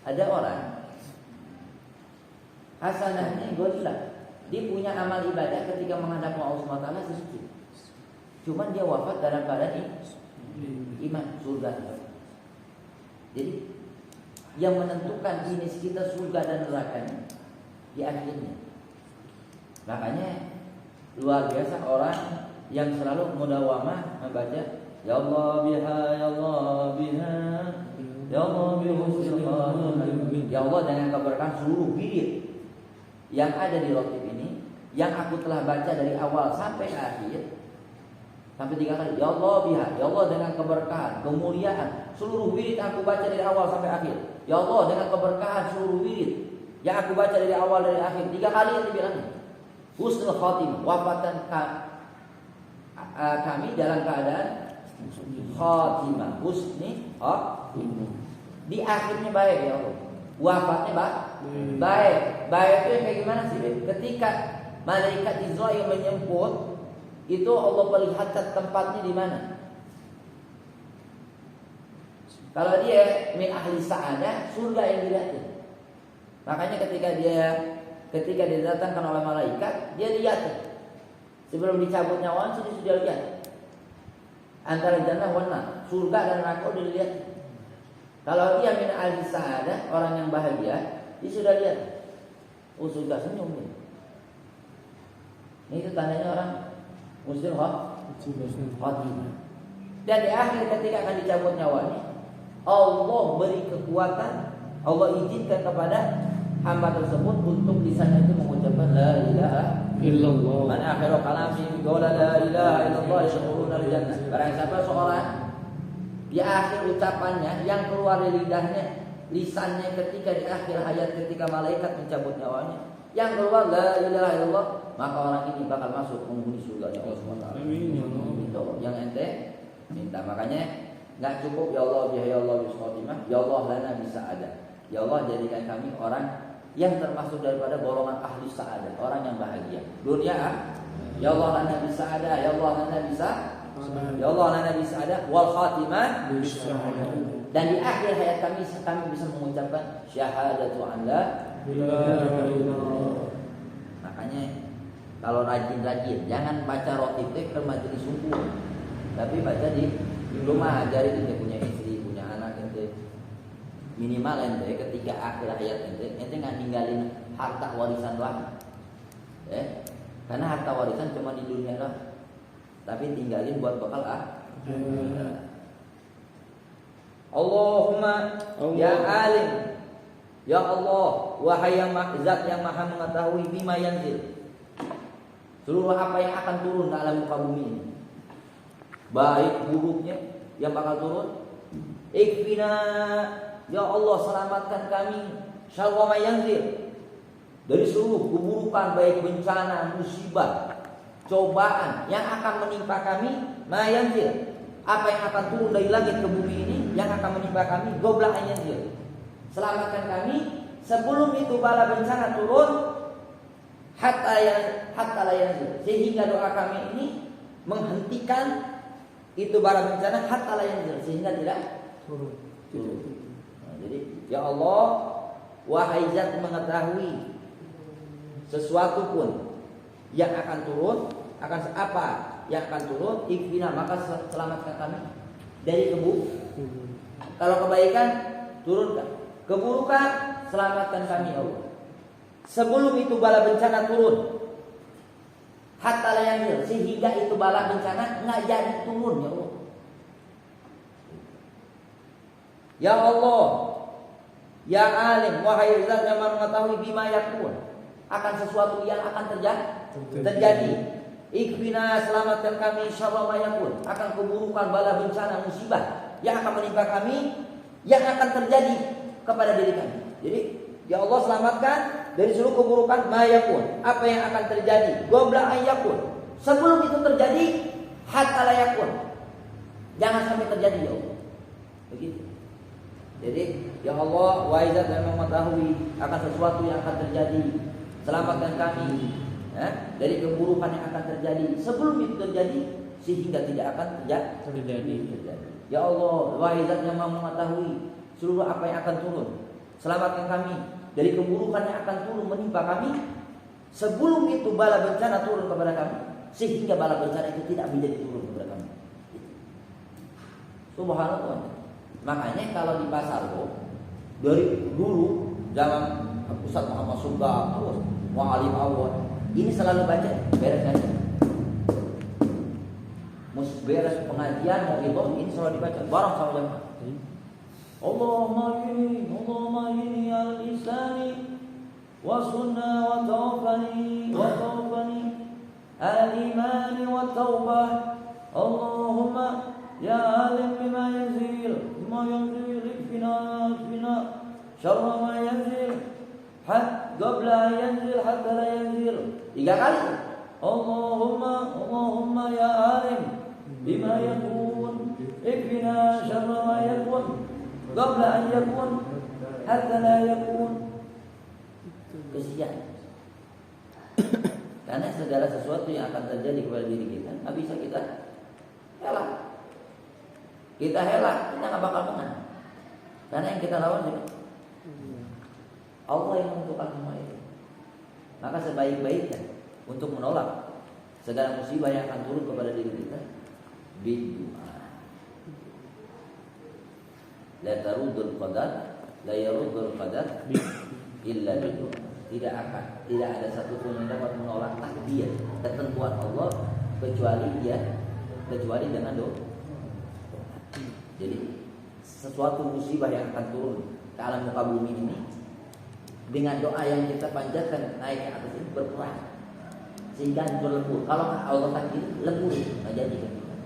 Ada orang hasanahnya golilah. Dia punya amal ibadah ketika menghadap Allah SWT sedikit. Cuman dia wafat dalam keadaan iman, surga. Jadi yang menentukan jenis kita surga dan nerakanya di akhirnya. Makanya luar biasa orang yang selalu mudawamah membaca ya Allah biha ya Allah biha ya Allah bihusnil khatimah. Ya Allah dengan keberkahan seluruh wirid yang ada di rotib ini, yang aku telah baca dari awal sampai akhir, sampai 3 kali. Ya Allah biha, ya Allah dengan keberkahan, kemuliaan seluruh wirid aku baca dari awal sampai akhir. Ya Allah dengan keberkahan seluruh wirid yang aku baca dari awal dari akhir. 3 kali yang dibilangnya. Husnul khatimah, wafatan kami dalam keadaan khatimah, husni khatimah. Di akhirnya baik ya Allah. Wafatnya baik. Baik itu kayak gimana sih? Ketika malaikat Israil menjemput, itu Allah perlihatkan tempatnya di mana. Kalau dia min ahli sa'adah, surga yang dilihatnya. Makanya ketika dia didatangkan oleh malaikat, dia lihat. Sebelum dicabut nyawanya sudah lihat. Antara jannah wan nar, surga dan neraka udah dilihat. Kalau dia min ahli sa'adah, orang yang bahagia, dia sudah lihat. Oh surga, senyum dia. Ini itu tandanya orang muslim khatimah. Dan di akhir ketika akan dicabut nyawanya, Allah beri kekuatan, Allah izinkan kepada hamba tersebut untuk lisannya itu mengucapkan la ilaha illallah. Man akhiru kalami qala la ilaha illallah yadkhuluna al-jannah. Barang siapa seorang di akhir ucapannya yang keluar dari lidahnya, lisannya ketika di akhir hayat ketika malaikat mencabut nyawanya, yang keluar la ilaha illallah, maka orang ini bakal masuk penghuni surga Allah SWT. Amin. Itu yang ente minta. Makanya enggak cukup ya Allah ya Allah bismillah, ya Allah lana bisa ada. Ya Allah jadikan kami orang yang termasuk daripada golongan ahli sa'adah, orang yang bahagia. Dunia ya Allah lana bisa ada, ya Allah lana bisa, ya Allah lana bisa ada wal khatimah bisa. Dan di akhir hayat kami bisa mengucapkan syahadatu an la ilaha illallah. Makanya kalau rajin-rajin jangan baca roti ke majelis subuh, tapi baca di rumah. Ajar itu dia punya istri, punya anak ente. Minimal ente ketika akhir hayat ente nggak ninggalin harta warisan lah. Karena harta warisan cuma di dunia lah. Tapi tinggalin buat bekal Allahumma ya alim, ya Allah, wahai yang zat yang maha mengetahui bima yanzil, seluruh apa yang akan turun dalam muka bumi ini, baik buruknya yang bakal turun. Ikfina, ya Allah selamatkan kami syarra ma yanzil, dari seluruh keburukan baik bencana, musibah, cobaan yang akan menimpa kami. Ma yanzil, apa yang akan turun dari langit ke bumi ini yang akan menimpa kami. Goblah yanzil, selamatkan kami sebelum itu bala bencana turun. Hatta la yanzil, sehingga doa kami ini menghentikan itu bala bencana hatta la yanzil, sehingga tidak turun. Nah, jadi ya Allah, wahai zat mengetahui sesuatu pun yang akan turun, akan apa yang akan turun, ikfina, maka selamatkan kami dari keburukan. Kalau kebaikan turunkan, keburukan selamatkan kami ya Allah. Sebelum itu bala bencana turun, hatta la yanzil, sehingga itu bala bencana nggak jadi turun ya Allah. Ya Allah, ya alim, wahai zat yang mengetahui bima yakun, akan sesuatu yang akan terjadi. Ikfina, selamatkan kami syarra ma yakun, akan keburukan bala bencana musibah yang akan menimpa kami, yang akan terjadi kepada diri kami. Jadi ya Allah selamatkan dari seluruh keburukan ma yakun, apa yang akan terjadi. Qabla an yakun, sebelum itu terjadi. Hatta la yakun, jangan sampai terjadi ya Allah. Begitu. Jadi ya Allah, wahai zat yang mengetahui akan sesuatu yang akan terjadi, selamatkan kami dari keburukan yang akan terjadi sebelum itu terjadi, sehingga tidak akan terjadi. Ya Allah, wahai zat yang mengetahui seluruh apa yang akan turun, Selamatkan kami dari keburukan yang akan turun menimpa kami. Sebelum itu bala bencana turun kepada kami, sehingga bala bencana itu tidak menjadi turun kepada kami. Subhanallah. Makanya kalau di pasar dari dulu zaman Ustaz Muhammad Sugeng, Mu'alim Awal, ini selalu baca beres aja. Beres pengajian mau ini selalu dibaca bareng sama jamaah. Allahumma inni al-islami wa sunnah wa tawaffani al-imani wa tawbah. Allahumma ya alim bima yanzil ikfina syarra ma yanzil qabla yanzil hatta la yanzil. 3 kali. Allahumma ya alim bima yakun ikfina syarra ma yakun qabla an yakun hatta la yakun. Kesian. Karena segala sesuatu yang akan terjadi kepada diri kita nggak bisa kita elak. Kita elak, kita nggak bakal menang. Karena yang kita lawan juga Allah yang menentukan semua itu. Maka sebaik-baiknya untuk menolak segala musibah yang akan turun kepada diri kita, berdoa. La taruddul qadar, la yaruddul qadar illa berdoa. Tidak ada satupun yang dapat menolak takdir ketentuan Allah kecuali dengan doa. Jadi sesuatu musibah yang akan turun ke alam muka bumi ini, dengan doa yang kita panjatkan naik ke atas ini berkurang sehingga hancur lebur. Kalau Allah takdir lebur nggak jadi kan kita.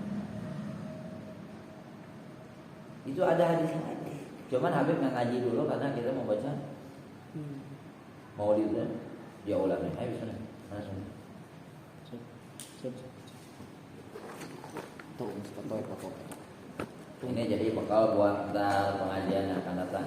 Itu ada hadisnya. Cuman Habib nggak ngaji dulu karena kita mau baca Maulid dia ulama. Ayo sana. Ini jadi bekal buat pengajian yang akan datang.